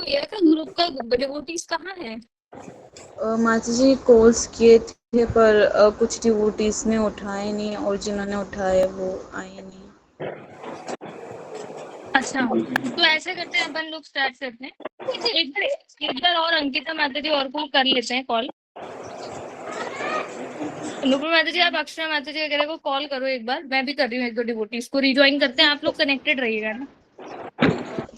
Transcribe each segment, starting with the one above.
भैया का ग्रुप का डिवोटीज कहाँ है? माता जी कॉल्स किए थे पर कुछ डिवोटीज ने उठाए नहीं और जिन्होंने उठाए वो आए नहीं। अच्छा, तो ऐसा करते हैं, अपन लोग स्टार्ट करते हैं। एक बार और अंकिता माता जी और को कर लेते हैं कॉल। नुपुर माता जी, आप अक्षरा माता जी वगैरह को कॉल करो एक बार। मैं भी कर रही हूँ, एक दो डिवोटीज को रिज्वाइन करते हैं। आप लोग कनेक्टेड रहिएगा ना।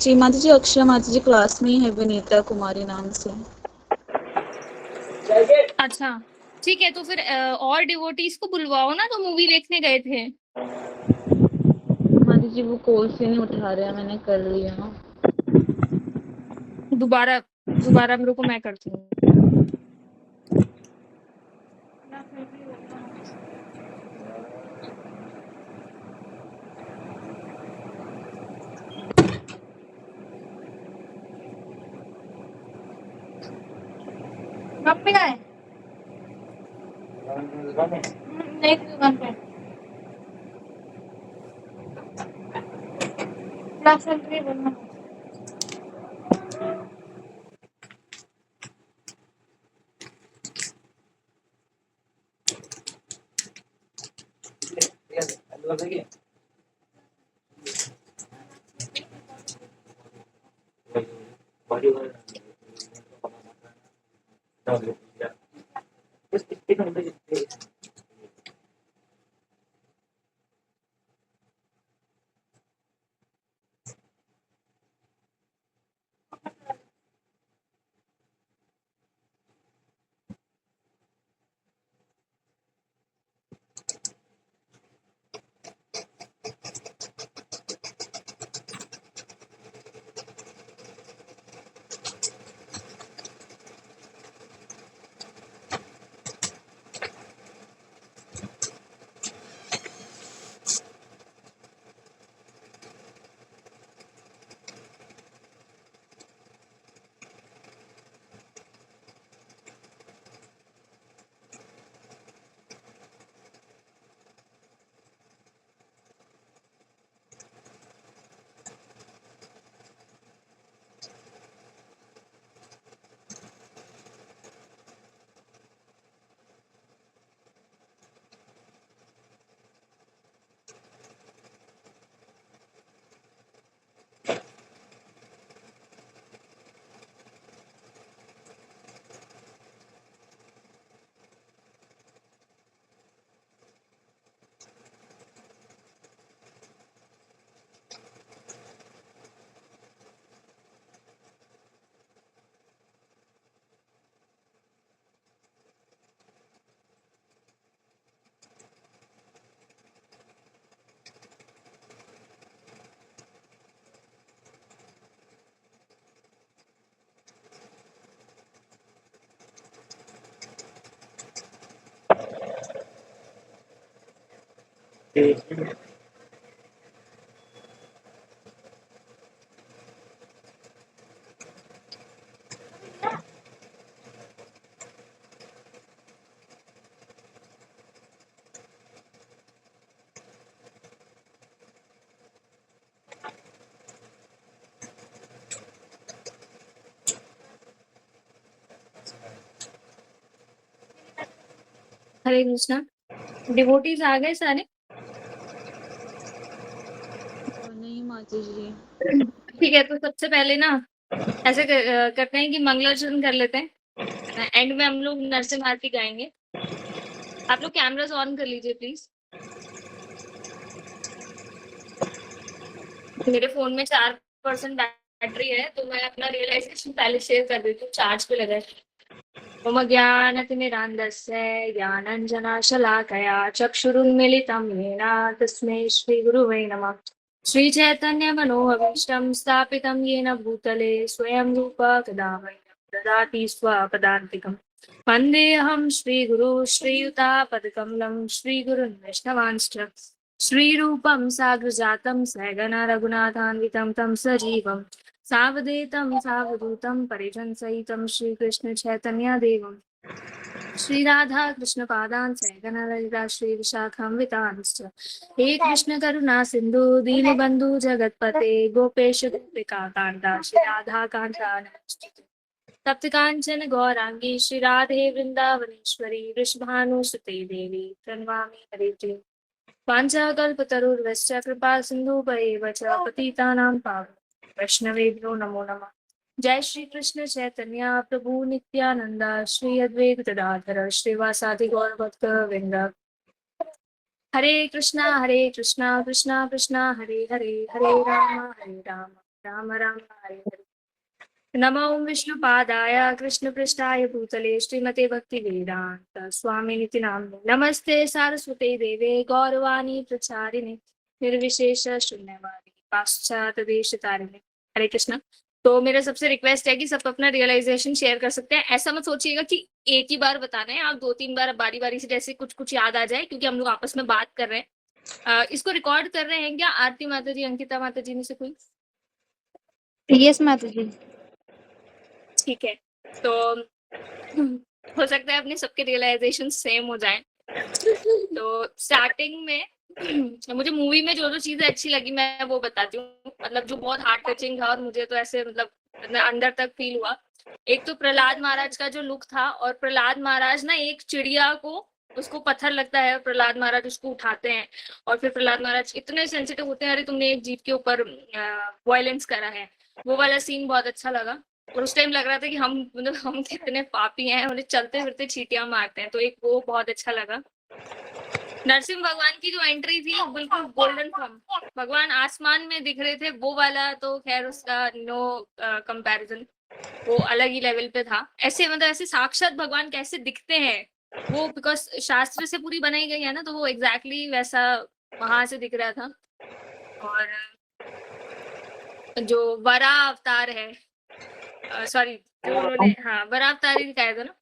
जी माता जी, अक्षरा माता जी क्लास में ही है विनीता कुमारी नाम से। अच्छा ठीक है, तो फिर और डिवोटीज को बुलवाओ ना, तो मूवी देखने गए थे। माता जी वो कॉल से नहीं उठा रहे हैं, मैंने कर लिया। दोबारा दोबारा मेरे को मैं करती हूँ। कब पे आए? नहीं, दुकान पे क्लास चल रही है, बोलना। हरे कृष्णा। डिवोटीज आ गए सारे? नहीं माता जी। ठीक है, तो सबसे पहले ना ऐसे करते हैं कि मंगलाचरण कर लेते हैं। एंड में हम लोग नरसिंह आरती गाएंगे। आप लोग कैमरास ऑन कर लीजिए प्लीज। मेरे फोन में 4% बैटरी है, तो मैं अपना रियलाइजेशन पहले शेयर कर देती हूँ, चार्ज पे लगा है। मम ज्ञानतिमिरान्धस्य ज्ञानाञ्जनशलाकया चक्षुरुन्मीलितं येन तस्मै श्रीगुरुवे नमः। श्रीचैतन्यमनोभीष्टं स्थापितं येन भूतले स्वयं रूप कदा मह्यं ददाति स्वपदान्तिकम्। वन्देऽहं श्रीगुरु श्रीयुतापदकमलं श्रीगुरुन् वैष्णवांश्च श्रीरूपं साग्रजातं सहगना रघुनाथान्वितं तं सजीवम् सावधेतं सावधूतं परिजनसहितं श्रीकृष्ण चैतन्य देवम् श्रीराधा कृष्णपादान् सैगनललिता श्रीविशाखान्वितांश्च हे कृष्ण करुणा सिन्धु दीनबन्धु जगत्पते गोपेश गोपिका कान्ता श्रीराधा कान्ता नमोस्तुते तप्त काञ्चन गौरांगी श्रीराधे वृन्दावनेश्वरी वृषभानुसुते देवी प्रणमामि हरिप्रिये वाञ्छाकल्पतरुर्भ्यश्च कृपा सिन्धुभैव च पतितानां पावनेभ्यो वैष्णवेभ्यो नमो नमः जय श्री कृष्ण चैतन्य प्रभु नित्यानंद श्री अद्वैत गदाधर श्रीवासादि गौर भक्त वृंद हरे कृष्णा कृष्णा कृष्णा हरे हरे हरे राम राम राम हरे हरे नमो विष्णुपादाय कृष्णपृष्ठाय भूतले श्रीमते भक्ति वेदांत स्वामी निति नामने नमस्ते सारस्वते देवे गौरवाणी प्रचारिणे निर्विशेष शून्यवादी पाश्चात देश तारिणे हरे कृष्णा। तो मेरा सबसे रिक्वेस्ट है कि सब अपना रियलाइजेशन शेयर कर सकते हैं। ऐसा मत सोचिएगा कि एक ही बार बताना है, आप 2-3 बार बारी बारी से जैसे कुछ कुछ याद आ जाए, क्योंकि हम लोग आपस में बात कर रहे हैं। इसको रिकॉर्ड कर रहे हैं क्या आरती माता जी, अंकिता माता जी में से कोई? यस माता जी। ठीक है, तो हो सकता है अपने सबके रियलाइजेशन सेम हो जाए। तो स्टार्टिंग में मुझे मूवी में जो जो चीजें अच्छी लगी मैं वो बताती हूँ, मतलब जो बहुत हार्ट टचिंग था और मुझे तो ऐसे मतलब अंदर तक फील हुआ। एक तो प्रहलाद महाराज का जो लुक था, और प्रहलाद महाराज ना एक चिड़िया को, उसको पत्थर लगता है, प्रहलाद महाराज उसको उठाते हैं और फिर प्रहलाद महाराज इतने सेंसिटिव होते हैं, अरे तुमने एक जीव के ऊपर वायलेंस करा है। वो वाला सीन बहुत अच्छा लगा। और उस टाइम लग रहा था कि हम मतलब हम कितने पापी हैं, उन्हें चलते फिरते चींटियां मारते हैं, तो एक वो बहुत अच्छा लगा। नरसिंह भगवान की जो एंट्री थी बिल्कुल गोल्डन थम, भगवान आसमान में दिख रहे थे, वो वाला तो खैर उसका नो कंपैरिजन, वो अलग ही लेवल पे था। ऐसे मतलब ऐसे साक्षात भगवान कैसे दिखते हैं वो, बिकॉज शास्त्र से पूरी बनाई गई है ना, तो वो एग्जैक्टली वैसा वहां से दिख रहा था। और जो वरा अवतार है, सॉरी जो उन्होंने, हाँ वरा अवतार ही दिखाया था ना,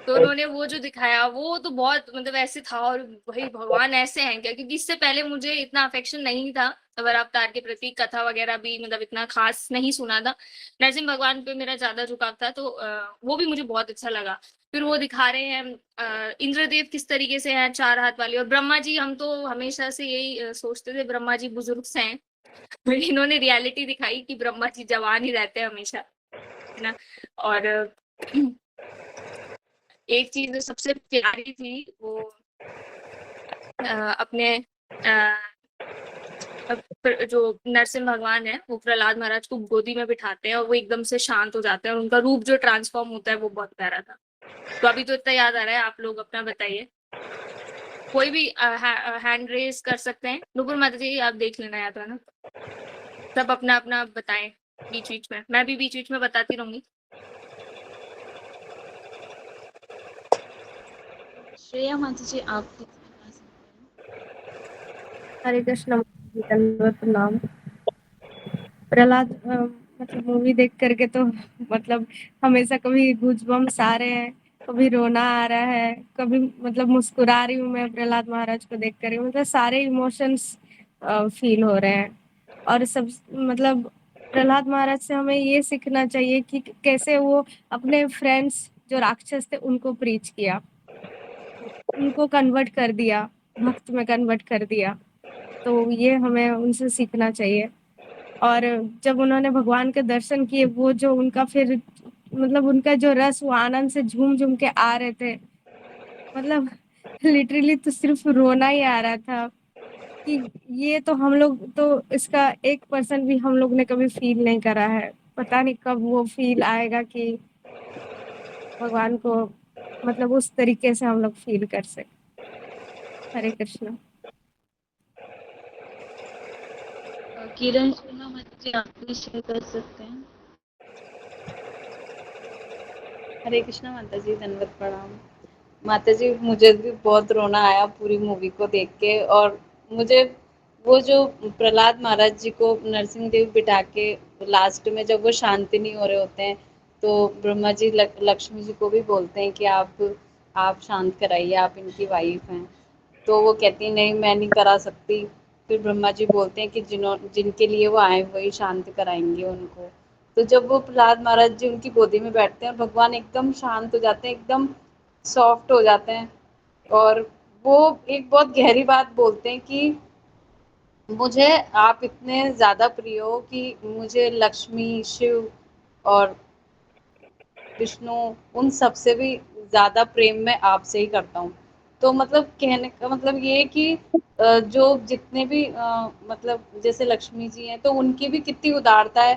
तो उन्होंने वो जो दिखाया वो तो बहुत मतलब ऐसे था। और भाई भगवान ऐसे हैं क्या, क्योंकि इससे पहले मुझे इतना अफेक्शन नहीं था वरा अवतार के प्रति, कथा वगैरह भी मतलब इतना खास नहीं सुना था। नरसिंह भगवान पे मेरा ज्यादा झुकाव था, तो वो भी मुझे बहुत अच्छा लगा। फिर वो दिखा रहे हैं इंद्रदेव किस तरीके से हैं, 4 हाथ वाले, और ब्रह्मा जी, हम तो हमेशा से यही सोचते थे ब्रह्मा जी बुजुर्ग से हैं, फिर इन्होंने रियलिटी दिखाई कि ब्रह्मा जी जवान ही रहते हैं हमेशा, है ना। और एक चीज जो सबसे प्यारी थी वो अपने जो नरसिंह भगवान है वो प्रहलाद महाराज को गोदी में बिठाते हैं और वो एकदम से शांत हो जाते हैं, और उनका रूप जो ट्रांसफॉर्म होता है वो बहुत प्यारा था। तो अभी तो इतना याद आ रहा है, आप लोग अपना बताइए। कोई भी हैंड रेज कर सकते हैं। नुपुर माता जी आप देख लेना याद है ना, सब अपना अपना बताएं बीच बीच में, मैं भी बीच बीच में बताती रहूंगी। श्रेया माता जी आप बता सकते हैं। हरे कृष्ण प्रणाम। प्रहलाद मतलब मूवी देख करके तो मतलब हमेशा कभी गूजबम्स आ रहे हैं, कभी रोना आ रहा है, कभी मतलब मुस्कुरा रही हूँ मैं प्रहलाद महाराज को देख कर, मतलब सारे इमोशंस फील हो रहे हैं। और सब मतलब प्रहलाद महाराज से हमें ये सीखना चाहिए कि कैसे वो अपने फ्रेंड्स जो राक्षस थे उनको प्रीच किया, उनको कन्वर्ट कर दिया, भक्त में कन्वर्ट कर दिया। तो ये हमें उनसे सीखना चाहिए। और जब उन्होंने भगवान के दर्शन किए, वो जो उनका फिर मतलब उनका जो रस, वो आनंद से झूम झूम के आ रहे थे, मतलब लिटरली तो सिर्फ रोना ही आ रहा था कि ये तो हम लोग तो इसका 1% भी हम लोग ने कभी फील नहीं करा है। पता नहीं कब वो फील आएगा कि भगवान को मतलब उस तरीके से हम लोग फील कर सके। हरे कृष्ण। किरण शर्मा माता जी आप भी शेयर कर सकते हैं। हरे कृष्णा माता जी, दंडवत प्रणाम। माता जी मुझे भी बहुत रोना आया पूरी मूवी को देख के। और मुझे वो जो प्रहलाद महाराज जी को नरसिंह देव बिठा के लास्ट में जब वो शांति नहीं हो रहे होते हैं, तो ब्रह्मा जी लक्ष्मी जी को भी बोलते हैं कि आप शांत कराइए, आप इनकी वाइफ हैं। तो वो कहती नहीं, मैं नहीं करा सकती। फिर ब्रह्मा जी बोलते हैं कि जिनके लिए वो आए वही शांत कराएंगे उनको। तो जब वो प्रहलाद महाराज जी उनकी गोदी में बैठते हैं और भगवान एकदम शांत हो जाते हैं, एकदम सॉफ्ट हो जाते हैं। और वो एक बहुत गहरी बात बोलते हैं कि मुझे आप इतने ज़्यादा प्रिय हो कि मुझे लक्ष्मी, शिव और विष्णु, उन सबसे भी ज़्यादा प्रेम मैं आपसे ही करता हूँ। तो मतलब कहने का मतलब ये है कि जो जितने भी मतलब जैसे लक्ष्मी जी हैं, तो उनकी भी कितनी उदारता है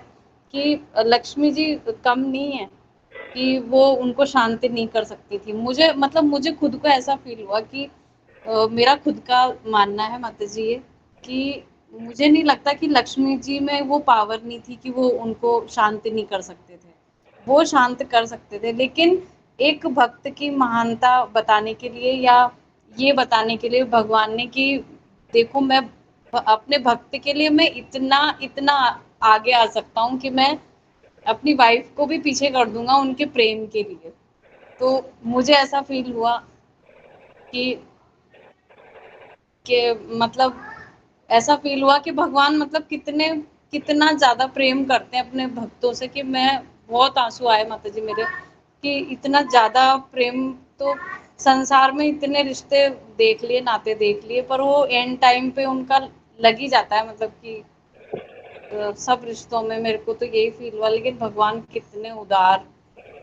कि लक्ष्मी जी कम नहीं है कि वो उनको शांति नहीं कर सकती थी। मुझे मतलब मुझे खुद को ऐसा फ़ील हुआ कि मेरा खुद का मानना है माताजी ये कि मुझे नहीं लगता कि लक्ष्मी जी में वो पावर नहीं थी कि वो उनको शांत नहीं कर सकते थे। वो शांत कर सकते थे, लेकिन एक भक्त की महानता बताने के लिए या ये बताने के लिए भगवान ने कि देखो मैं अपने भक्त के लिए मैं इतना इतना आगे आ सकता हूँ कि मैं अपनी वाइफ को भी पीछे कर दूंगा उनके प्रेम के लिए। तो मुझे ऐसा फील हुआ कि मतलब ऐसा फील हुआ कि भगवान मतलब कितना ज़्यादा प्रेम करते हैं अपने भक्तों से कि मैं बहुत आँसू आए माता जी मेरे कि इतना ज़्यादा प्रेम। तो संसार में इतने रिश्ते देख लिए, नाते देख लिए, पर वो एंड टाइम पे उनका लग ही जाता है मतलब कि सब रिश्तों में मेरे को तो यही फील हुआ। लेकिन भगवान कितने उदार,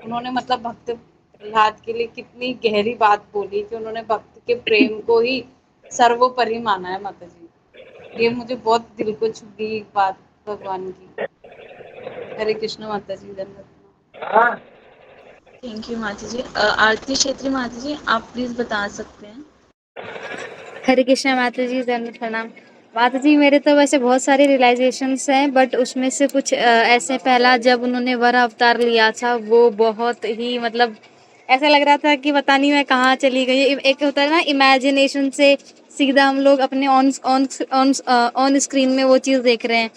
उन्होंने मतलब भक्त प्रहलाद के लिए कितनी गहरी बात बोली कि उन्होंने भक्त के प्रेम को ही सर्वोपरि माना है माता जी। ये मुझे बहुत दिल को छू गई बात भगवान की। हरे कृष्ण माता जी, धन्यवाद। थैंक यू माता जी। आरती क्षेत्री माता जी, आप प्लीज बता सकते हैं। हरे कृष्णा माता जी, दंड प्रणाम। माता जी मेरे तो वैसे बहुत सारे रियलाइजेशंस हैं, बट उसमें से कुछ ऐसे, पहला जब उन्होंने वर अवतार लिया था वो बहुत ही मतलब ऐसा लग रहा था कि पता नहीं मैं कहाँ चली गई। एक होता है ना इमेजिनेशन से सीधा हम लोग अपने on on on on screen में वो चीज़ देख रहे हैं,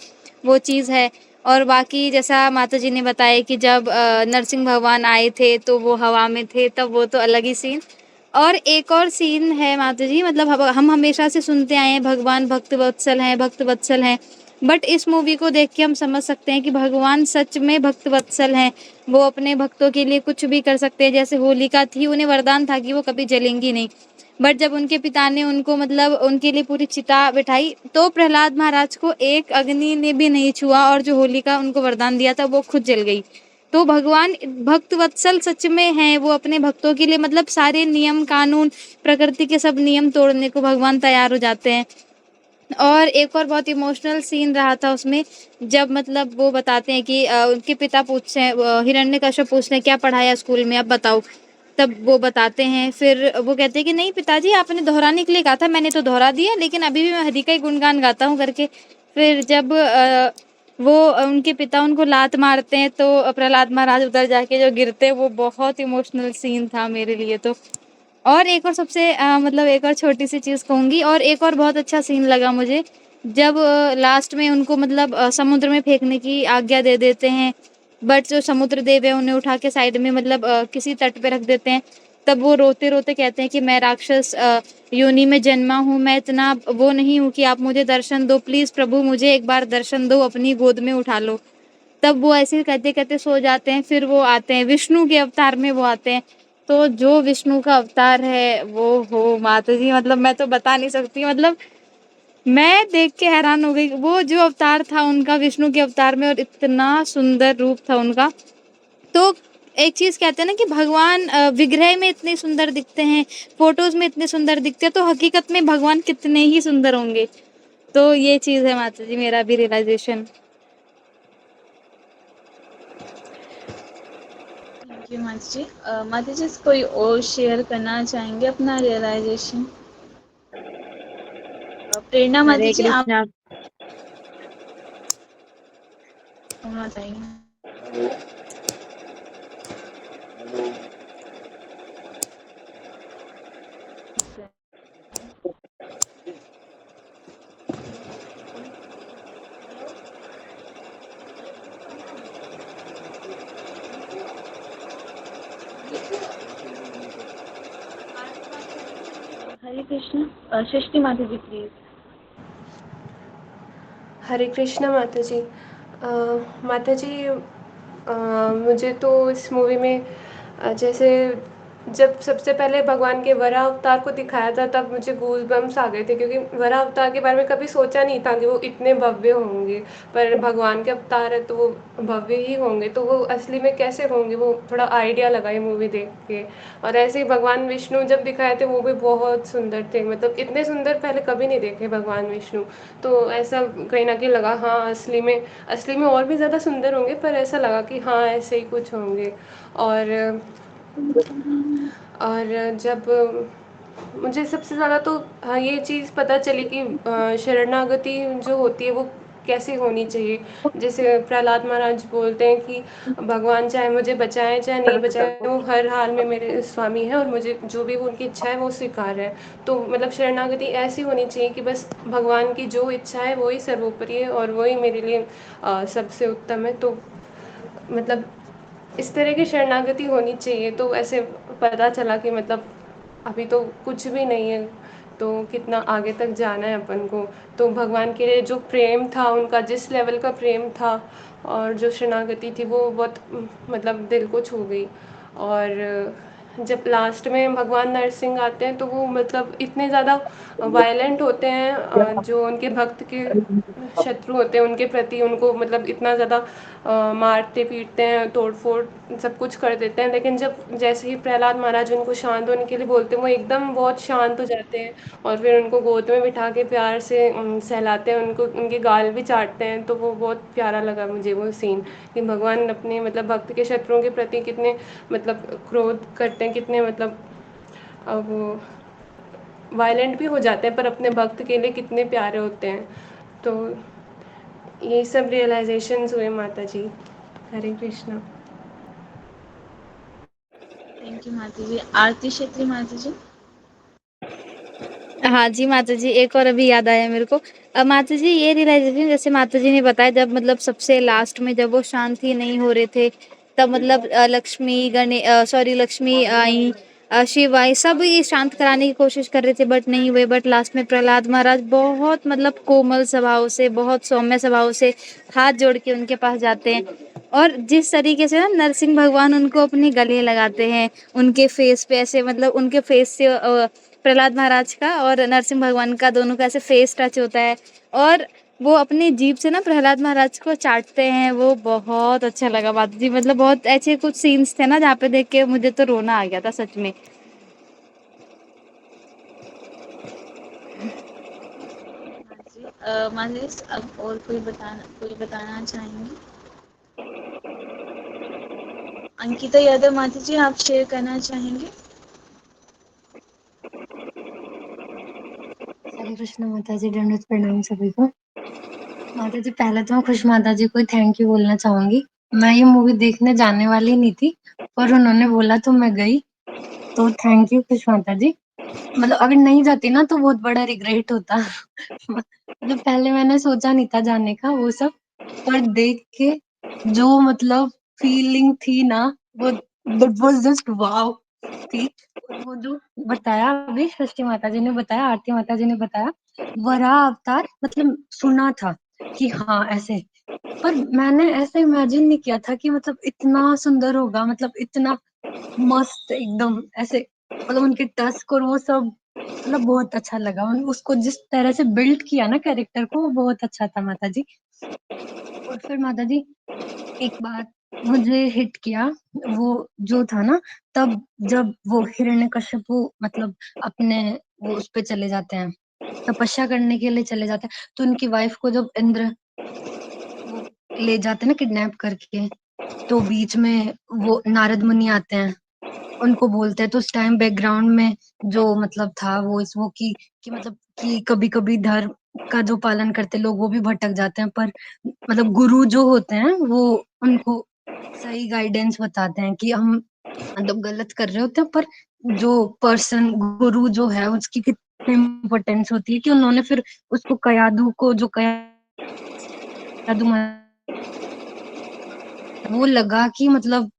वो चीज़ है। और बाकी जैसा माता जी ने बताया कि जब नरसिंह भगवान आए थे तो वो हवा में थे, तब वो तो अलग ही सीन। और एक और सीन है माता जी, मतलब हम हमेशा से सुनते आए हैं भगवान भक्त वत्सल हैं, भक्त वत्सल हैं, बट इस मूवी को देख के हम समझ सकते हैं कि भगवान सच में भक्त वत्सल हैं। वो अपने भक्तों के लिए कुछ भी कर सकते हैं। जैसे होलिका थी, उन्हें वरदान था कि वो कभी जलेंगी नहीं, बट जब उनके पिता ने उनको मतलब उनके लिए पूरी चिता बिठाई, तो प्रहलाद महाराज को एक अग्नि ने भी नहीं छुआ, और जो होलिका उनको वरदान दिया था वो खुद जल गई। तो भगवान भक्त वत्सल सच में हैं, वो अपने भक्तों के लिए मतलब सारे नियम कानून, प्रकृति के सब नियम तोड़ने को भगवान तैयार हो जाते हैं। और एक और बहुत इमोशनल सीन रहा था उसमें, जब मतलब वो बताते हैं कि उनके पिता पूछते हैं, हिरण्यकश्यप पूछते हैं क्या पढ़ाया स्कूल में, अब बताओ। तब वो बताते हैं, फिर वो कहते हैं कि नहीं पिताजी आपने दोहराने के लिए कहा था, मैंने तो दोहरा दिया, लेकिन अभी भी मैं हरि का ही गुणगान गाता हूँ करके। फिर जब वो उनके पिता उनको लात मारते हैं तो प्रहलाद महाराज उधर जाके जो गिरते हैं, वो बहुत इमोशनल सीन था मेरे लिए तो। और एक और सबसे मतलब एक और छोटी-सी चीज़ कहूँगी, और एक और बहुत अच्छा सीन लगा मुझे, जब लास्ट में उनको मतलब समुद्र में फेंकने की आज्ञा दे देते हैं, बट जो समुद्र देव है उन्हें उठा के साइड में मतलब किसी तट पे रख देते हैं। तब वो रोते-रोते कहते हैं कि मैं राक्षस योनि में जन्मा हूँ, मैं इतना वो नहीं हूँ कि आप मुझे दर्शन दो, प्लीज़ प्रभु मुझे एक बार दर्शन दो, अपनी गोद में उठा लो। तब वो ऐसे ही कहते-कहते सो जाते हैं, फिर वो आते हैं, विष्णु के अवतार में वो आते हैं। तो जो विष्णु का अवतार है वो हो माता जी, मतलब मैं तो बता नहीं सकती, मतलब मैं देख के हैरान हो गई। वो जो अवतार था उनका विष्णु के अवतार में, और इतना सुंदर रूप था उनका। तो एक चीज़ कहते हैं ना कि भगवान विग्रह में इतने सुंदर दिखते हैं, फ़ोटोज़ में इतने सुंदर दिखते हैं, तो हकीकत में भगवान कितने ही सुंदर होंगे। तो ये चीज़ है माता जी, मेरा भी रियलाइज़ेशन। थैंक यू माता जी। माता जी कोई और शेयर करना चाहेंगे अपना रियलाइजेशन? प्रेरणा माता हरे जी, आप कृष्णा। होना चाहिए। हरे कृष्ण। सृष्टि माता जी प्लीज। हरे कृष्णा माता जी। माता जी मुझे तो इस मूवी में जैसे जब सबसे पहले भगवान के वराह अवतार को दिखाया था तब मुझे गूज़बम्प्स आ गए थे, क्योंकि वराह अवतार के बारे में कभी सोचा नहीं था कि वो इतने भव्य होंगे। पर भगवान के अवतार है तो वो भव्य ही होंगे, तो वो असली में कैसे होंगे वो थोड़ा आइडिया लगा ये मूवी देख के। और ऐसे ही भगवान विष्णु जब दिखाए थे वो भी बहुत सुंदर थे, मतलब इतने सुंदर पहले कभी नहीं देखे भगवान विष्णु। तो ऐसा कहीं न कहीं लगा, हाँ, असली में और भी ज़्यादा सुंदर होंगे, पर ऐसा लगा कि हाँ, ऐसे ही कुछ होंगे। और जब मुझे सबसे ज़्यादा तो हाँ, ये चीज़ पता चली कि शरणागति जो होती है वो कैसी होनी चाहिए। जैसे प्रहलाद महाराज बोलते हैं कि भगवान चाहे मुझे बचाएँ चाहे नहीं बचाएँ, वो हर हाल में मेरे स्वामी हैं और मुझे जो भी उनकी इच्छा है वो स्वीकार्य है। तो मतलब शरणागति ऐसी होनी चाहिए कि बस भगवान की जो इच्छा है वो ही सर्वोपरि है और वो ही मेरे लिए सबसे उत्तम है। तो मतलब इस तरह की शरणागति होनी चाहिए। तो ऐसे पता चला कि मतलब अभी तो कुछ भी नहीं है, तो कितना आगे तक जाना है अपन को। तो भगवान के लिए जो प्रेम था, उनका जिस लेवल का प्रेम था और जो शरणागति थी वो बहुत मतलब दिल को छू गई। और जब लास्ट में भगवान नरसिंह आते हैं तो वो मतलब इतने ज़्यादा वायलेंट होते हैं, जो उनके भक्त के शत्रु होते हैं उनके प्रति, उनको मतलब इतना ज़्यादा मारते पीटते हैं, तोड़ फोड़ सब कुछ कर देते हैं। लेकिन जब जैसे ही प्रहलाद महाराज उनको शांत होने के लिए बोलते हैं वो एकदम बहुत शांत हो जाते हैं और फिर उनको गोद में बिठा के प्यार से सहलाते हैं, उनको उनके गाल भी चाटते हैं। तो वो बहुत प्यारा लगा मुझे वो सीन, कि भगवान अपने मतलब भक्त के शत्रुओं के प्रति कितने मतलब क्रोध करते हैं, कितने मतलब वो वायलेंट भी हो जाते हैं, पर अपने भक्त के लिए कितने प्यारे होते हैं। तो ये सब रियलाइजेशंस हुए माता जी। हरे कृष्णा। थैंक यू माता जी। आरती क्षेत्री माता जी। हाँ जी माता जी, एक और अभी याद आया मेरे को। माता जी ये रियलाइजेशन जैसे माता जी ने बताया, जब मतलब सबसे लास्ट में जब वो शांत ही नहीं हो रहे थे, तब मतलब लक्ष्मी आई, शिव आई, सब ये शांत कराने की कोशिश कर रहे थे बट नहीं हुए। बट लास्ट में प्रहलाद महाराज बहुत मतलब कोमल स्वभाव से, बहुत सौम्य स्वभाव से हाथ जोड़ के उनके पास जाते हैं, और जिस तरीके से ना नरसिंह भगवान उनको अपने गले लगाते हैं, उनके फेस पे ऐसे मतलब उनके फेस से प्रहलाद महाराज का और नरसिंह भगवान का दोनों का ऐसे फेस टच होता है, और वो अपनी जीभ से ना प्रहलाद महाराज को चाटते हैं। वो बहुत अच्छा लगा बात जी, मतलब बहुत ऐसे कुछ सीन्स थे ना जहाँ पे देख के मुझे तो रोना आ गया था सच में। माता जी अब और कोई बताना चाहेंगे? अंकिता यादव माता जी, आप शेयर करना चाहेंगे? हरे कृष्ण माता जी, दंडवत प्रणाम सभी को। माता जी पहले तो मैं खुश माता जी को थैंक यू बोलना चाहूंगी। मैं ये मूवी देखने जाने वाली नहीं थी, पर उन्होंने बोला तो मैं गई, तो थैंक यू खुश माता जी। मतलब अगर नहीं जाती ना तो बहुत बड़ा रिग्रेट होता। मतलब पहले मैंने सोचा नहीं था जाने का वो सब, पर देख के जो मतलब फीलिंग थी ना, वो दैट वाज जस्ट वाओ थी। और वो जो बताया अभी सृष्टि माता जी ने बताया, आरती माता जी ने बताया, वराह अवतार मतलब सुना था कि हाँ ऐसे, पर मैंने ऐसे इमेजिन नहीं किया था कि मतलब इतना सुंदर होगा, मतलब इतना मस्त एकदम ऐसे, मतलब उनके टस्क और वो सब, मतलब बहुत अच्छा लगा। उसको जिस तरह से बिल्ड किया ना कैरेक्टर को, वो बहुत अच्छा था माता जी। और फिर माता जी एक बात मुझे हिट किया, वो जो था ना, तब जब वो हिरण्यकश्यपु मतलब अपने वो उस पे चले जाते हैं, तपस्या करने के लिए चले जाते हैं, तो उनकी वाइफ को जब इंद्र वो ले जाते हैं ना किडनैप करके, तो बीच में वो नारद मुनि आते हैं, उनको बोलते हैं, तो उस टाइम बैकग्राउंड में जो मतलब था वो इस वो कि मतलब कि कभी कभी धर्म का जो पालन करते लोग वो भी भटक जाते हैं, पर मतलब गुरु जो होते हैं वो उनको सही गाइडेंस बताते हैं कि हम मतलब गलत कर रहे होते हैं, पर जो पर्सन गुरु जो है उसकी कितनी इम्पोर्टेंस होती है, कि उन्होंने फिर उसको कयादू को जो कयादू वो लगा कि मतलब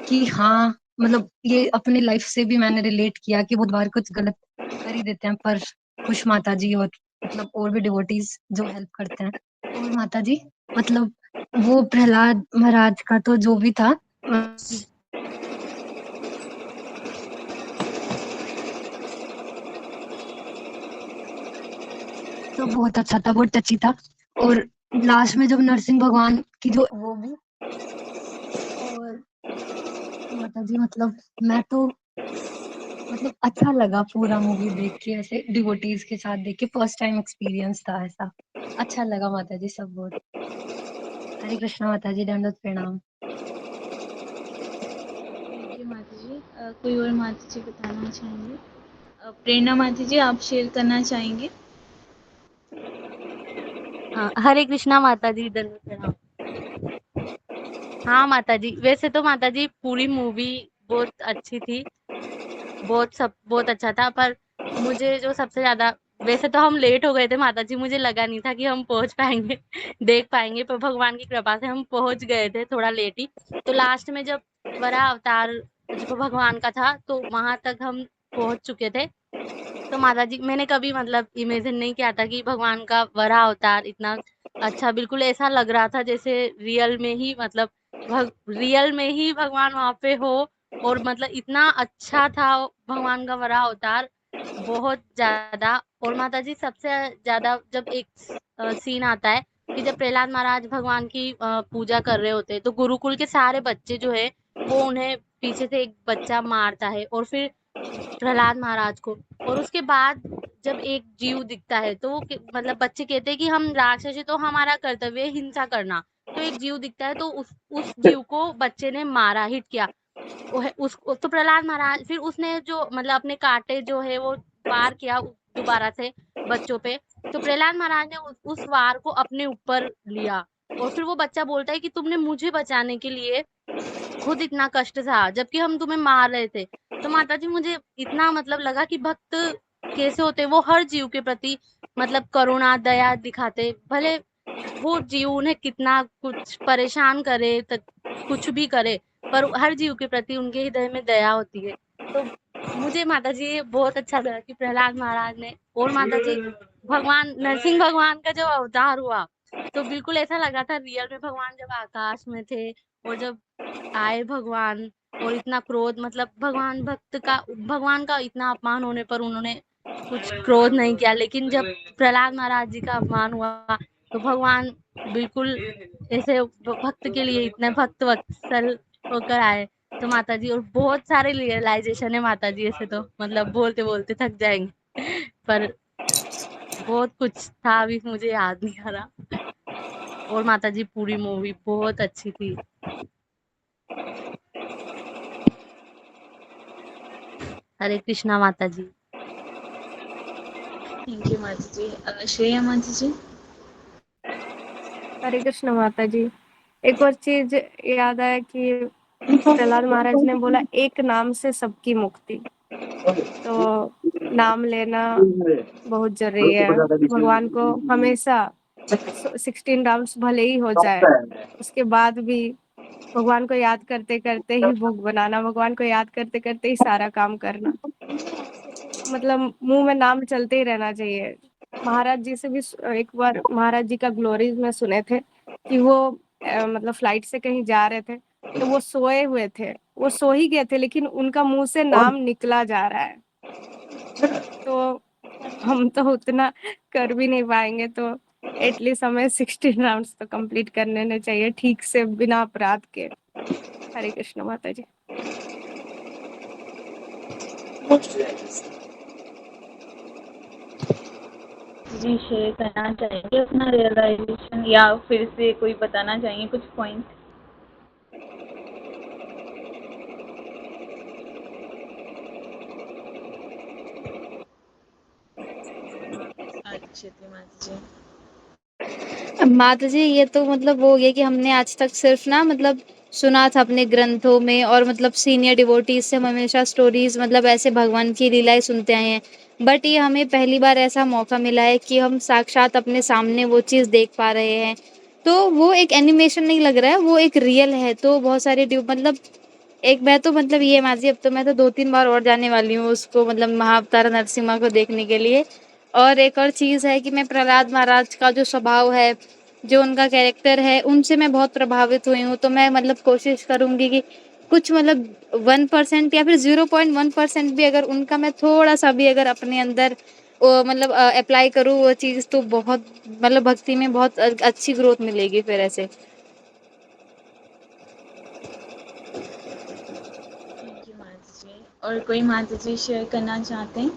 कि हाँ, मतलब ये अपनी लाइफ से भी मैंने रिलेट किया कि बहुत बार कुछ गलत कर ही देते हैं, पर खुश माता जी और मतलब और भी डिवोटीज जो हेल्प करते हैं। और माता जी मतलब वो प्रहलाद महाराज का तो जो भी था तो बहुत अच्छा था, बहुत टची था। और लास्ट में जब नरसिंह भगवान की जो वो भी, और माता जी मतलब मैं तो मतलब अच्छा लगा पूरा मूवी देख के, ऐसे डिवोटीज के साथ देख के फर्स्ट टाइम एक्सपीरियंस था ऐसा। अच्छा लगा माता जी सब बहुत। हरे कृष्णा माता जी, दंडवत प्रणाम। थैंक यू माता जी। कोई और माता जी बताना चाहेंगे? प्रेरणा माता जी, आप शेयर करना चाहेंगे? हाँ, हरे कृष्णा माता जी, दंडवत प्रणाम। हाँ माता जी, वैसे तो माता जी पूरी मूवी बहुत अच्छी थी, बहुत अच्छा था, पर मुझे जो सबसे ज्यादा, वैसे तो हम लेट हो गए थे माता जी, मुझे लगा नहीं था कि हम पहुंच पाएंगे देख पाएंगे, पर भगवान की कृपा से हम पहुंच गए थे, थोड़ा लेट ही। तो लास्ट में जब वराह अवतार जो भगवान का था, तो वहां तक हम पहुंच चुके थे। तो माता जी, मैंने कभी मतलब इमेजिन नहीं किया था कि भगवान का वराह अवतार इतना अच्छा, बिल्कुल ऐसा लग रहा था जैसे रियल में ही, मतलब रियल में ही भगवान वहां पे हो, और मतलब इतना अच्छा था भगवान का वराह अवतार, बहुत ज्यादा। और माता जी सबसे ज्यादा जब एक सीन आता है कि जब प्रहलाद महाराज भगवान की पूजा कर रहे होते हैं, तो गुरुकुल के सारे बच्चे जो है वो उन्हें पीछे से एक बच्चा मारता है, और फिर प्रहलाद महाराज को, और उसके बाद जब एक जीव दिखता है, तो वो मतलब बच्चे कहते हैं कि हम राक्षस है, तो हमारा कर्तव्य है हिंसा करना। तो एक जीव दिखता है, तो उस जीव को बच्चे ने मारा, हिट किया। तो प्रहलाद महाराज फिर उसने जो मतलब अपने कांटे जो है वो वार किया दोबारा से बच्चों पे। तो प्रहलाद महाराज ने उस वार को अपने ऊपर लिया, और फिर वो बच्चा बोलता है कि तुमने मुझे बचाने के लिए खुद इतना कष्ट सहा, जबकि हम तुम्हें मार रहे थे। तो माताजी, मुझे इतना मतलब लगा कि भक्त कैसे होते, वो हर जीव के प्रति मतलब करुणा दया दिखाते, भले वो जीव उन्हें कितना कुछ परेशान करे, कुछ भी करे, पर हर जीव के प्रति उनके हृदय में दया होती है। तो मुझे माताजी ये बहुत अच्छा लगा कि प्रहलाद महाराज ने, और माताजी भगवान नरसिंह भगवान का जब अवतार हुआ, तो बिल्कुल ऐसा लगा था रियल में भगवान जब आकाश में थे, और जब आए भगवान, और इतना क्रोध, मतलब भगवान का इतना अपमान होने पर उन्होंने कुछ क्रोध नहीं किया, लेकिन जब प्रहलाद महाराज जी का अपमान हुआ, तो भगवान बिल्कुल ऐसे भक्त के लिए इतने भक्त वत्सल होकर आए। तो माता जी, और बहुत सारे रियलाइजेशन है माता जी, ऐसे तो मतलब बोलते बोलते थक जाएंगे पर बहुत कुछ था, अभी मुझे याद नहीं आ रहा। और माता जी पूरी मूवी बहुत अच्छी थी। हरे कृष्णा माता जी। थैंक यू माता जी। श्रेया माता जी। हरे कृष्ण माता जी। एक और चीज याद आया कि प्रहलाद महाराज ने बोला एक नाम से सबकी मुक्ति, तो नाम लेना बहुत जरूरी है। भगवान को हमेशा 16 राउंड्स भले ही हो जाए, उसके बाद भी भगवान को याद करते करते ही भोग बनाना, भगवान को याद करते करते ही सारा काम करना, मतलब मुंह में नाम चलते ही रहना चाहिए। महाराज जी से भी एक बार महाराज जी का ग्लोरीज में सुने थे कि वो मतलब फ्लाइट से कहीं जा रहे थे, तो वो सोए हुए थे, वो सो ही गए थे, लेकिन उनका मुंह से नाम निकला जा रहा है। तो हम तो उतना कर भी नहीं पाएंगे, तो एटलीस्ट हमें 16 राउंड्स तो कंप्लीट करने चाहिए ठीक से, बिना अपराध के। हरे कृष्ण माता जी। जी, शेयर करना चाहेंगे अपना रियलाइजेशन, या फिर से कोई बताना चाहेंगे कुछ पॉइंट? अच्छे थे माता जी। माता जी, ये तो मतलब वो हो गया कि हमने आज तक सिर्फ ना मतलब सुना था अपने ग्रंथों में, और मतलब सीनियर डिवोटीज से हम हमेशा स्टोरीज मतलब ऐसे भगवान की लीलाएं सुनते आए हैं, बट ये हमें पहली बार ऐसा मौका मिला है कि हम साक्षात अपने सामने वो चीज़ देख पा रहे हैं। तो वो एक एनिमेशन नहीं लग रहा है, वो एक रियल है। तो बहुत सारे मतलब एक मैं तो मतलब ये माजी, अब तो मैं तो 2-3 बार और जाने वाली हूँ उसको, मतलब महाअवतार नरसिम्हा को देखने के लिए। और एक और चीज़ है कि मैं प्रहलाद महाराज का जो स्वभाव है, जो उनका कैरेक्टर है उनसे मैं बहुत प्रभावित हुई हूँ। तो मैं मतलब कोशिश करूँगी कि कुछ मतलब 1% या फिर 0.1% भी अगर उनका मैं थोड़ा-सा भी अगर अपने अंदर मतलब अप्लाई करूँ वो चीज़, तो बहुत मतलब भक्ति में बहुत अच्छी ग्रोथ मिलेगी फिर ऐसे। थैंक यू माता जी। और कोई माता जी शेयर करना चाहते हैं?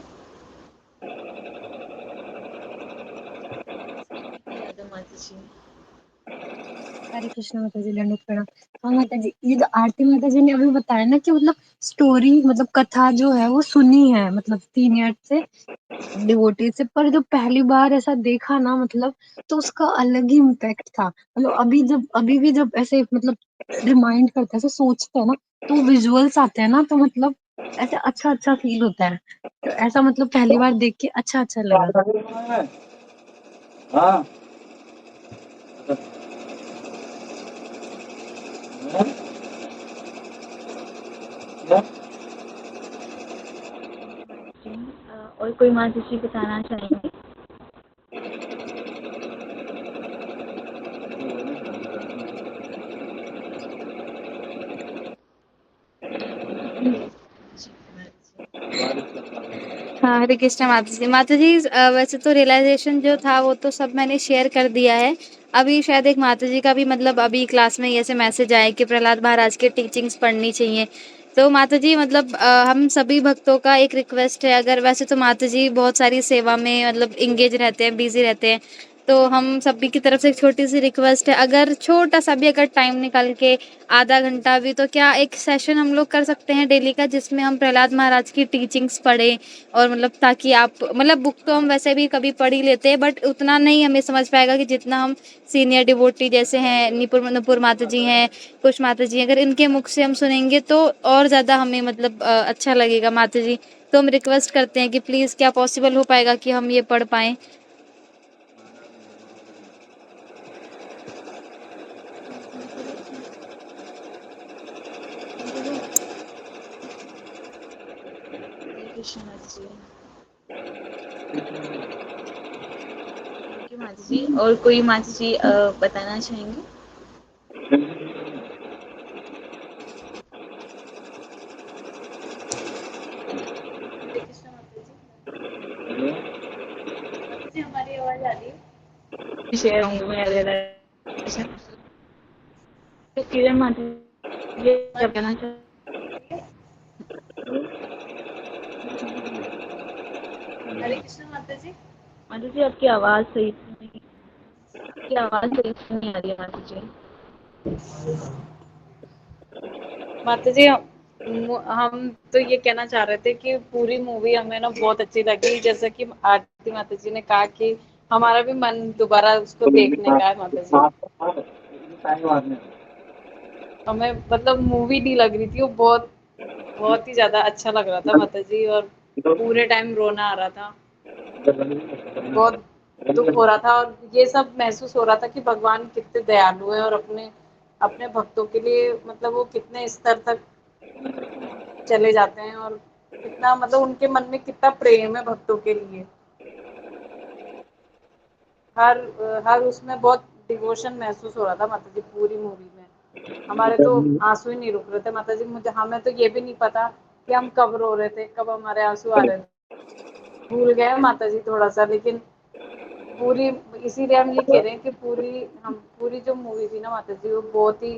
यादव माता जी। हरे कृष्णा माता जी, दंडवत प्रणाम। हाँ माता जी, ये जो आरती माता जी ने अभी बताया ना कि मतलब स्टोरी मतलब कथा जो है वो सुनी है मतलब 3 ईयर से डिवोटी से, पर जब पहली बार ऐसा देखा ना मतलब तो उसका अलग ही इम्पैक्ट था। मतलब अभी भी जब ऐसे मतलब रिमाइंड करते हैं, ऐसे सोचते हैं ना, तो विजुअल्स आते हैं ना, तो मतलब ऐसे अच्छा फील होता है। तो ऐसा मतलब पहली बार देख के अच्छा लगा। हाँ। और कोई माता जी बताना चाहेंगे? हाँ, हरे कृष्णा माता जी। माता जी वैसे तो रियलाइज़ेशन जो था वो तो सब मैंने शेयर कर दिया है। अभी शायद एक माता जी का भी मतलब अभी क्लास में ऐसे मैसेज आया कि प्रहलाद महाराज की टीचिंग्स पढ़नी चाहिए। तो माता जी मतलब हम सभी भक्तों का एक रिक्वेस्ट है, अगर वैसे तो माता जी बहुत सारी सेवा में मतलब एंगेज रहते हैं, बिज़ी रहते हैं। तो हम सभी की तरफ से एक छोटी-सी रिक्वेस्ट है, अगर छोटा-सा भी अगर टाइम निकाल के आधा घंटा भी, तो क्या एक सेशन हम लोग कर सकते हैं डेली का, जिसमें हम प्रहलाद महाराज की टीचिंग्स पढ़ें। और मतलब ताकि आप मतलब बुक तो हम वैसे भी कभी पढ़ ही लेते हैं, बट उतना नहीं हमें समझ पाएगा कि जितना हम सीनियर डिवोटी जैसे हैं नुपुर माता जी हैं, कुश माता जी हैं, अगर इनके मुख से हम सुनेंगे तो और ज़्यादा हमें मतलब अच्छा लगेगा माता जी। तो हम रिक्वेस्ट करते हैं कि प्लीज़ क्या पॉसिबल हो पाएगा कि हम ये पढ़ पाएँ? हरे कृष्णा माता जी। थैंक यू माता जी। और कोई माता जी बताना चाहेंगे? हरे कृष्णा माता जी। माता जी हमारी आवाज आ रही है? शेयर होंगे मैं रियलाइजेशन। किरण माता जी क्या कहना चाहते हैं? हरे कृष्णा माता जी। माता जी आपकी आवाज सही से नहीं, आपकी आवाज सही से नहीं आ रही है माता जी। माता जी हम तो ये कहना चाह रहे थे कि पूरी मूवी हमें ना बहुत अच्छी लगी, जैसा कि आरती माता जी ने कहा कि हमारा भी मन दोबारा उसको देखने का है माता जी। हमें मतलब मूवी नहीं लग रही थी, वो बहुत ही ज्यादा अच्छा लग रहा था माता जी, और पूरे टाइम रोना आ रहा था, बहुत दुख हो रहा था, और ये सब महसूस हो रहा था कि भगवान कितने दयालु है और अपने अपने भक्तों के लिए मतलब वो कितने स्तर तक चले जाते हैं, और कितना मतलब उनके मन में कितना प्रेम है भक्तों के लिए। हर हर उसमें बहुत डिवोशन महसूस हो रहा था माता जी पूरी मूवी में। हमारे तो आंसू ही नहीं रुक रहे थे माता जी। मुझे हमें तो ये भी नहीं पता कि हम कब रो रहे थे, कब हमारे आंसू आ रहे थे, भूल गए माता जी थोड़ा सा। लेकिन पूरी, इसीलिए हम ये कह रहे हैं कि पूरी जो मूवी थी ना माता जी, वो बहुत ही,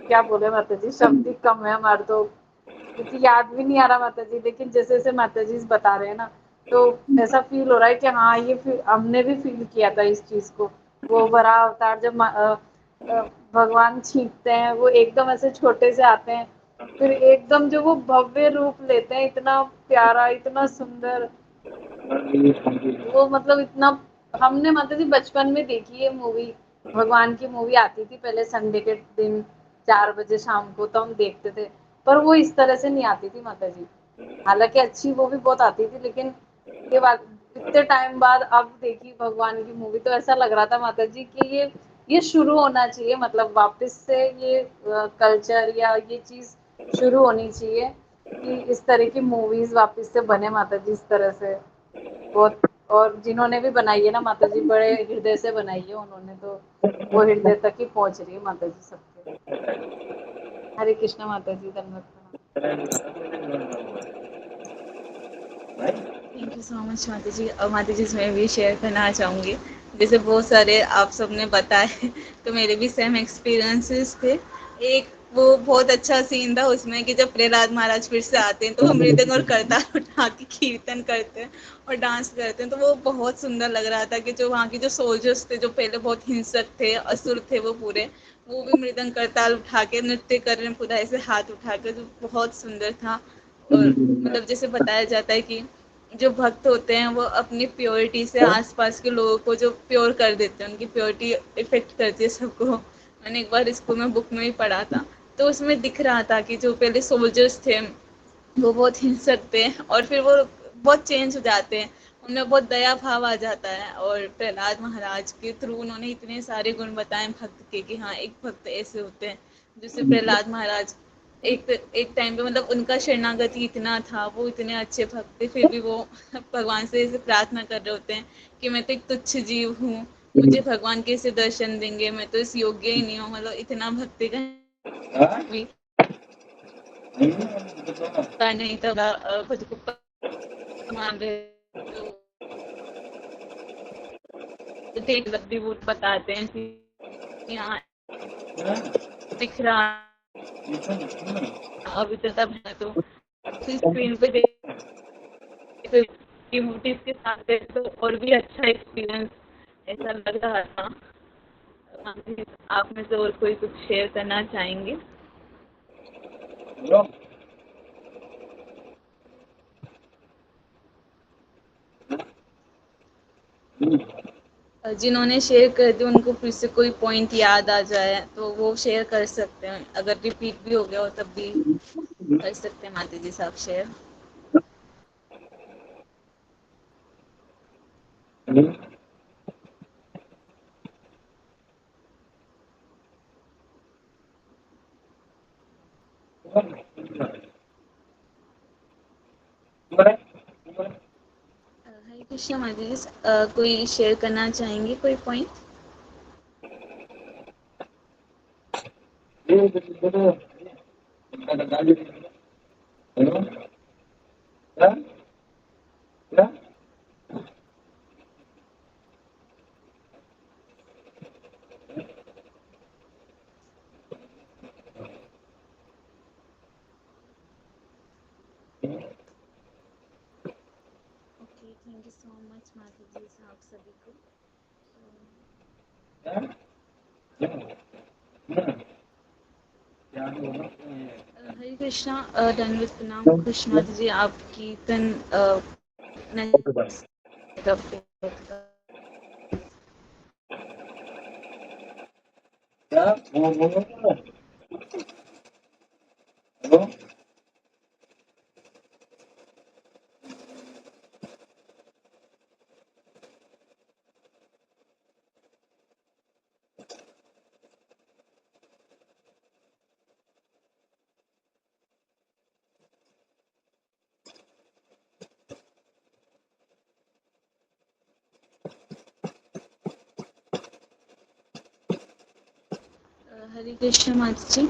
क्या बोले माता जी, शब्द ही कम है हमारे तो, क्योंकि याद भी नहीं आ रहा माता जी। लेकिन जैसे जैसे माता जी बता रहे हैं ना, तो ऐसा फील हो रहा है कि हाँ ये हमने भी फील किया था इस चीज को। वो बड़ा अवतार जब भगवान छींकते हैं, वो एकदम ऐसे छोटे से आते हैं, फिर एकदम जो वो भव्य रूप लेते हैं, इतना प्यारा, इतना सुंदर, वो मतलब इतना, हमने माता जी बचपन में देखी है मूवी, भगवान की मूवी आती थी पहले संडे के दिन 4 बजे शाम को, तो हम देखते थे, पर वो इस तरह से नहीं आती थी माता जी। हालांकि अच्छी वो भी बहुत आती थी, लेकिन ये बात इतने टाइम बाद अब देखी भगवान की मूवी, तो ऐसा लग रहा था माता जी कि ये शुरू होना चाहिए, मतलब वापस से ये कल्चर या ये चीज शुरू होनी चाहिए कि इस तरह की मूवीज वापस से बने माता जी, इस तरह से बहुत और जिन्होंने भी बनाई है ना माता जी बड़े हृदय से बनाई है उन्होंने, तो वो हृदय तक ही पहुंच रही है माता जी सबके। हरे कृष्णा माता जी, धन्यवाद प्रणाम। थैंक यू सो मच माता जी। और माता जी मैं भी शेयर करना चाहूँगी, जैसे बहुत सारे आप सबने बताए तो मेरे भी सेम एक्सपीरियंसेस थे। एक वो बहुत अच्छा सीन था उसमें कि जब प्रहलाद महाराज फिर से आते हैं तो वो मृदंग और करताल उठा के कीर्तन करते हैं और डांस करते हैं, तो वो बहुत सुंदर लग रहा था कि जो वहाँ के जो सोल्जर्स थे जो पहले बहुत हिंसक थे, असुर थे वो पूरे, वो भी मृदंग करताल उठा के नृत्य कर रहे हैं पूरा ऐसे हाथ उठा के, जो बहुत सुंदर था। और मतलब जैसे बताया जाता है कि जो भक्त होते हैं वो अपनी प्योरिटी से आसपास के लोगों को जो प्योर कर देते हैं, उनकी प्योरिटी इफेक्ट करती है सबको। मैंने एक बार स्कूल में बुक में भी पढ़ा था, तो उसमें दिख रहा था कि जो पहले सोल्जर्स थे वो बहुत हिंसक थे और फिर वो बहुत चेंज हो जाते हैं, उनमें बहुत दया भाव आ जाता है। और प्रहलाद महाराज के थ्रू उन्होंने इतने सारे गुण बताए भक्त के कि हाँ एक भक्त ऐसे होते हैं। जैसे प्रहलाद महाराज एक टाइम पे मतलब उनका शरणागति इतना था, वो इतने अच्छे भक्त थे, फिर भी वो भगवान से ऐसे प्रार्थना कर रहे होते हैं कि मैं तो एक तुच्छ जीव हूँ, मुझे भगवान कैसे दर्शन देंगे, मैं तो इस योग्य ही नहीं हूँ। मतलब इतना भक्ति का भी नहीं था, खुद को मान रहे तो देख लब्धि वो बताते हैं कि यहाँ दिख रहा अभी तो तब है, तो स्क्रीन पे देखते मूवीज के साथ देखे तो और भी अच्छा एक्सपीरियंस ऐसा लग रहा था। आप में से और कोई कुछ शेयर करना चाहेंगे? जिन्होंने शेयर कर दिया उनको फिर से कोई पॉइंट याद आ जाए तो वो शेयर कर सकते हैं, अगर रिपीट भी हो गया हो तब भी कर सकते हैं माता जी साहब शेयर। हरे कृष्णा माता जी, कोई शेयर करना चाहेंगे कोई point? Okay, thank you so much माता जी साहब सभी को। हरे कृष्णा, दंडवत प्रणाम। कृष्ण माता जी आप कीर्तन हरे कृष्ण माता जी।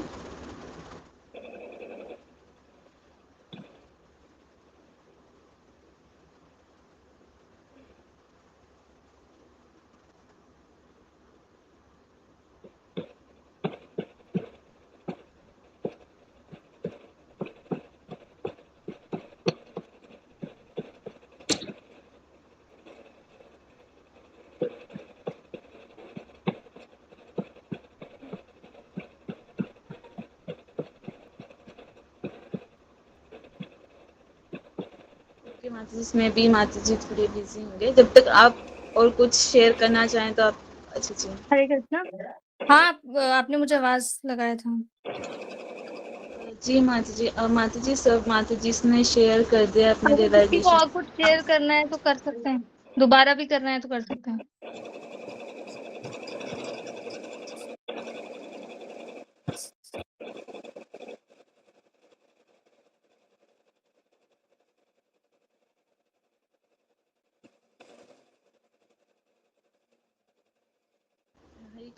ओके माता जी, इसमें भी माता जी थोड़े बिजी होंगे, जब तक आप और कुछ शेयर करना चाहें तो आप। अच्छा जी। हरे कृष्णा। हाँ, आपने मुझे आवाज लगाया था। जी माता जी, माता जी सब माता जी ने शेयर कर दिया अपने अगर किसी को रियलाइजेशन। और कुछ शेयर करना है तो कर सकते हैं, दोबारा भी करना है तो कर सकते हैं।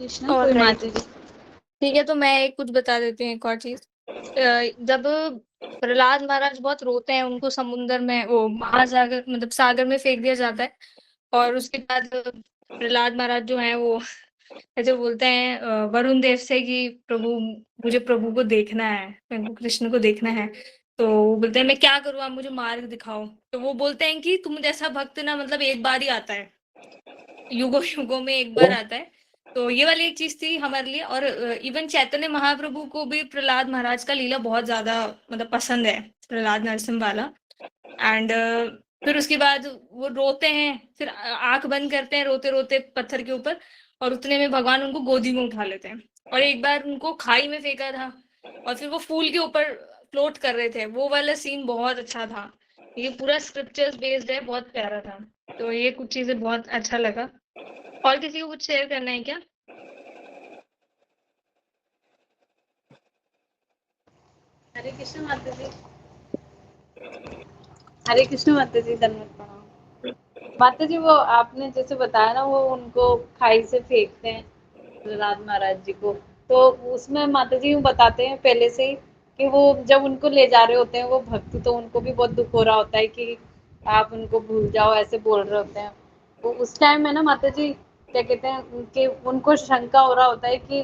कृष्ण और कोई राइट, माता जी। ठीक है, तो मैं एक कुछ बता देती हूँ एक और चीज। जब प्रहलाद महाराज बहुत रोते हैं, उनको समुंदर में, वो महासागर मतलब सागर में फेंक दिया जाता है, और उसके बाद प्रहलाद महाराज जो है वो ऐसे बोलते हैं वरुण देव से कि प्रभु, मुझे प्रभु को देखना है, मेरे को कृष्ण को देखना है। तो वो बोलते हैं मैं क्या करूँ, आप मुझे मार्ग दिखाओ। तो वो बोलते हैं कि तुम जैसा भक्त ना मतलब एक बार ही आता है, युगों युगों में एक बार आता है। तो ये वाली एक चीज थी हमारे लिए। और इवन चैतन्य महाप्रभु को भी प्रहलाद महाराज का लीला बहुत ज्यादा मतलब पसंद है, प्रहलाद नरसिंह वाला। एंड फिर उसके बाद वो रोते हैं, फिर आंख बंद करते हैं रोते रोते पत्थर के ऊपर, और उतने में भगवान उनको गोदी में उठा लेते हैं। और एक बार उनको खाई में फेंका था, और फिर वो फूल के ऊपर फ्लोट कर रहे थे। वो वाला सीन बहुत अच्छा था। ये पूरा स्क्रिप्चर्स बेस्ड है, बहुत प्यारा था। तो ये कुछ चीजें बहुत अच्छा लगा। और किसी को कुछ शेयर करना है क्या? हरे कृष्ण माता जी। हरे कृष्ण माता जी, धन्यवाद प्रणाम। माता जी वो आपने जैसे बताया ना, वो उनको खाई से फेंकते हैं प्रहलाद महाराज जी को। तो उसमें माता जी यूँ बताते हैं पहले से ही कि वो जब उनको ले जा रहे होते हैं वो भक्त, तो उनको भी बहुत दुख हो रहा होता है कि आप उनको भूल जाओ, ऐसे बोल रहे होते हैं। वो उस टाइम में ना माता जी क्या कहते हैं कि उनको शंका हो रहा होता है कि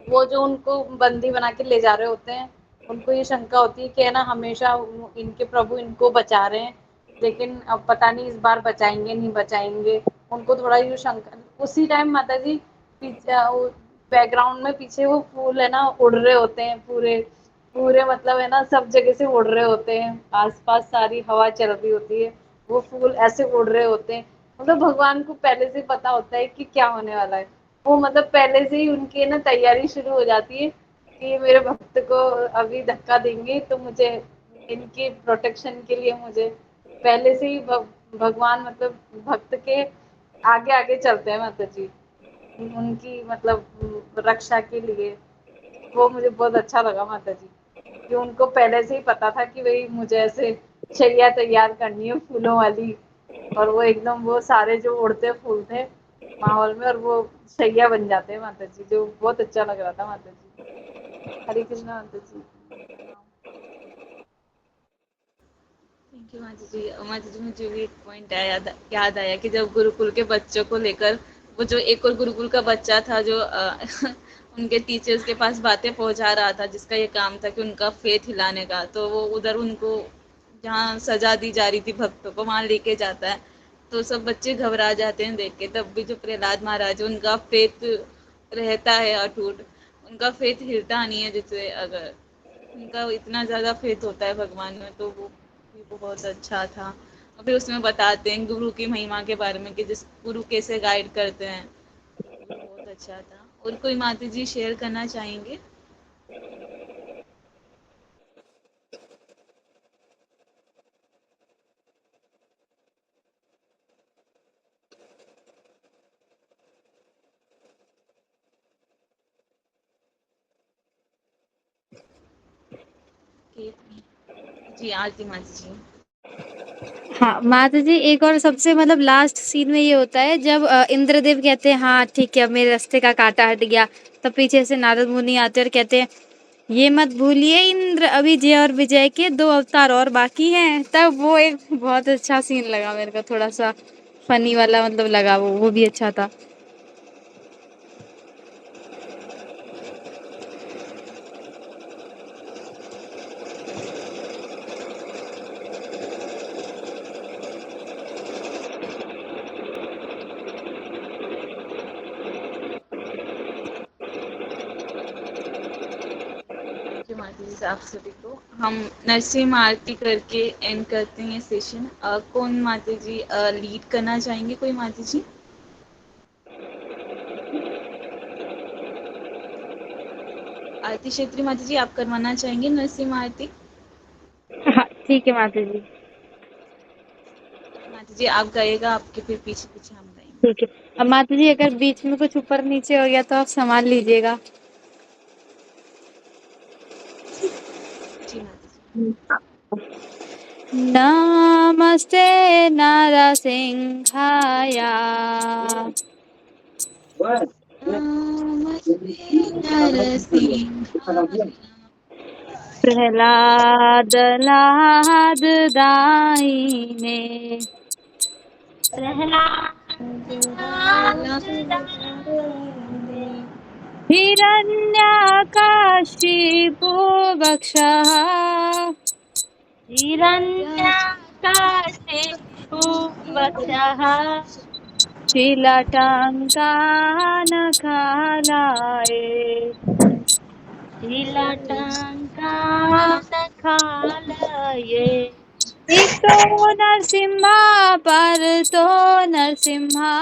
वो जो उनको बंदी बना के ले जा रहे होते हैं, उनको ये शंका होती है कि है ना हमेशा इनके प्रभु इनको बचा रहे हैं, लेकिन अब पता नहीं इस बार बचाएंगे नहीं बचाएंगे। उनको थोड़ा ये शंका। उसी टाइम माता जी पीछे बैकग्राउंड में पीछे वो फूल है ना उड़ रहे होते हैं, पूरे पूरे मतलब है ना सब जगह से उड़ रहे होते हैं, आसपास सारी हवा चल रही होती है, वो फूल ऐसे उड़ रहे होते हैं। मतलब भगवान को पहले से पता होता है कि क्या होने वाला है। वो मतलब पहले से ही उनकी ना तैयारी शुरू हो जाती है कि मेरे भक्त को अभी धक्का देंगे, तो मुझे इनकी प्रोटेक्शन के लिए मुझे पहले से ही भगवान मतलब भक्त के आगे आगे चलते हैं माता जी, उनकी मतलब रक्षा के लिए। वो मुझे बहुत अच्छा लगा माता जी कि उनको पहले से ही पता था कि भाई मुझे ऐसे शैया तैयार करनी है फूलों वाली। और वो एकदम वो सारे जो उड़ते फूल थे माहौल में, और वो शैया बन जाते हैं माता जी, जो बहुत अच्छा लग रहा था माता जी। हरे कृष्णा माता जी, प्रणाम। थैंक यू माता जी। माता जी मुझे भी एक पॉइंट याद आया कि जब गुरुकुल के बच्चों को लेकर वो जो एक और गुरुकुल का बच्चा था जो उनके टीचर्स के पास बातें पहुंचा रहा था, जिसका ये काम था कि उनका फेथ हिलाने का, तो वो उधर उनको जहाँ सजा दी जा रही थी भक्तों को वहाँ लेके जाता है, तो सब बच्चे घबरा जाते हैं देख के। तब भी जो प्रहलाद महाराज उनका फेथ रहता है अटूट, उनका फेथ हिलता नहीं है, जैसे अगर उनका इतना ज़्यादा फेथ होता है भगवान में, तो वो भी बहुत अच्छा था। और फिर उसमें बताते हैं गुरु की महिमा के बारे में कि जिस गुरु कैसे गाइड करते हैं, वो भी बहुत अच्छा था। और कोई माता जी शेयर करना चाहेंगे? जी आरती माता जी। हाँ माता जी, एक और सबसे मतलब लास्ट सीन में ये होता है जब इंद्रदेव कहते हैं हाँ ठीक है अब मेरे रास्ते का कांटा हट गया, तब पीछे से नारद मुनि आते हैं और कहते हैं ये मत भूलिए इंद्र, अभी जय और विजय के 2 अवतार और बाकी हैं। तब वो एक बहुत अच्छा सीन लगा मेरे को, थोड़ा सा फनी वाला मतलब लगा, वो भी अच्छा था। थैंक यू माता जी। आप सभी को हम नरसिंह आरती करके एंड करते हैं ये सेशन। कौन माता जी लीड करना चाहेंगे? कोई माता जी? आरती क्षेत्री माता जी, आप करवाना चाहेंगे नरसिंह आरती? हाँ ठीक है माता जी। माता जी आप गाइएगा, आपके फिर पीछे पीछे हम गाएंगे। ठीक है। अब माता जी अगर बीच में कुछ ऊपर नीचे हो गया तो आप संभाल लीजिएगा। जी माता जी। नमस्ते नरसिंहाय प्रहलाद लाद दाहिने, प्रहलाद लाद दाहिने, हिरण्यकशिपु वक्षः, हिरण्यकशिपु वक्षः, शीलटङ्कानखालाये, शीलटङ्कानखालये। एक तो नरसिम्हा पर तो नरसिम्हा,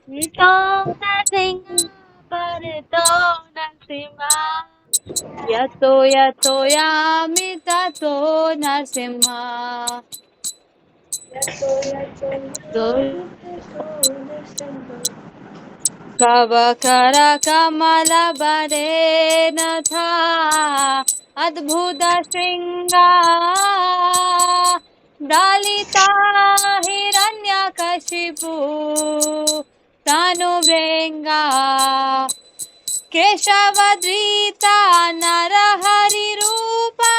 एक तो नरसिंहा पर तो नरसिम्हा, यतो यतो यामि ततो नरसिम्हा, तो कवकर कमल बरेन था, अद्भुत श्रृंगार डालिता हिरण्यकशिपु तनुभृंगा, केशवधृता नरहरि रूपा,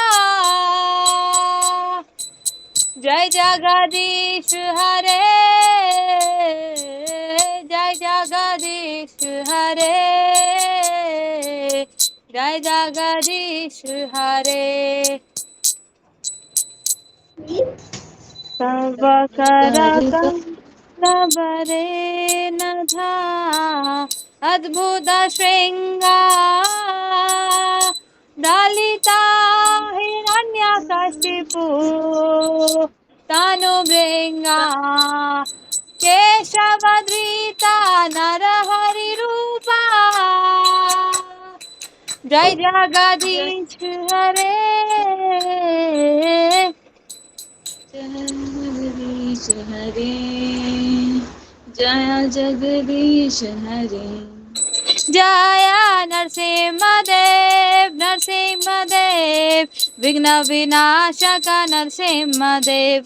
जय जगदीश हरे, जय जगदीश हरे, जय जगदीश हरे। तव कर कमलबरेन था, अद्भुत श्रृंगार डालिता हिरण्यकशिपु तनुभृंगा, केशवधृता नरहरि रूपा, जय जगदीश हरे, जगदीश हरे, जय जगदीश हरे, जय नरसिंहदेव, नरसिंहदेव, विघ्न विनाशक नरसिंहदेव,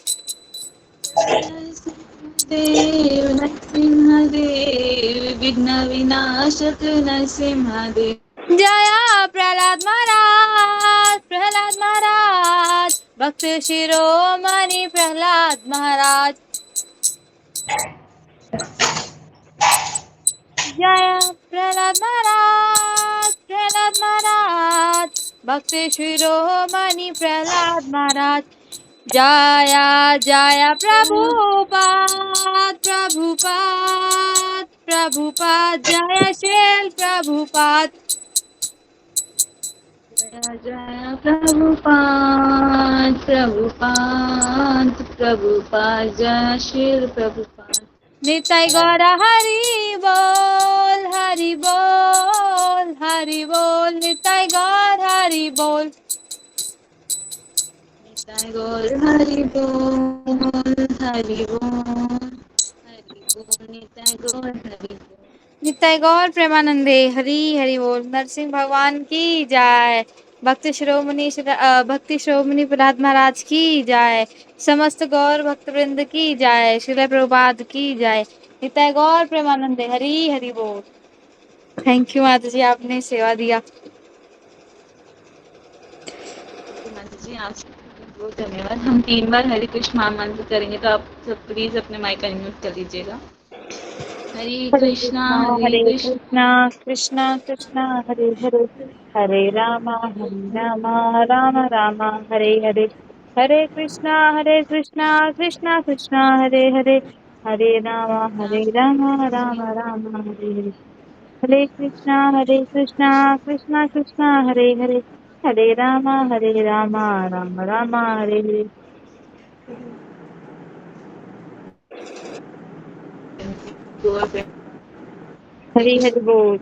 देव नरसिंहदेव, विघ्न विनाशक नरसिंहदेव, जय प्रहलाद महाराज, प्रहलाद महाराज, भक्त शिरोमणि प्रहलाद महाराज, जय प्रहलाद महाराज, प्रहलाद महाराज, भक्त शिरोमणि प्रहलाद महाराज, जय जय प्रभुपाद, प्रभुपाद, प्रभुपाद, जय श्रील प्रभुपाद, जय प्रभुपाद, प्रभुपाद, प्रभुपाद, जय श्री प्रभुपाद, निताई गौर हरि बोल, हरि बोल, हरि बोल, निताई गौर हरि बोल, निताय गौर हरि बोल, हरि बोल, हरि बोल, निताय गौर हरि बोल, निताई गौर प्रेमानंदे, हरि हरि बोल। नरसिंह भगवान की जय, भक्ति शिरोमणि प्रहलाद महाराज की जय, समस्त गौर भक्त वृंद की जय, श्रील प्रभुपाद की जय, निताई गौर प्रेमानंदे, हरि हरि बोल। थैंक यू माता जी, आपने सेवा दिया। माता जी आपसे बहुत धन्यवाद। हम 3 बार हरे कृष्ण महामंत्र करेंगे, तो आप सब प्लीज अपने माइक अनम्यूट कर लीजिएगा। हरे कृष्णा हरे कृष्णा, कृष्णा कृष्णा हरे हरे, हरे राम राम राम हरे हरे, हरे कृष्णा कृष्णा कृष्णा हरे हरे, हरे राम राम राम हरे हरे, हरे कृष्णा कृष्णा कृष्णा हरे हरे, हरे राम राम राम हरे हरे। गौर हरि हरि बोल।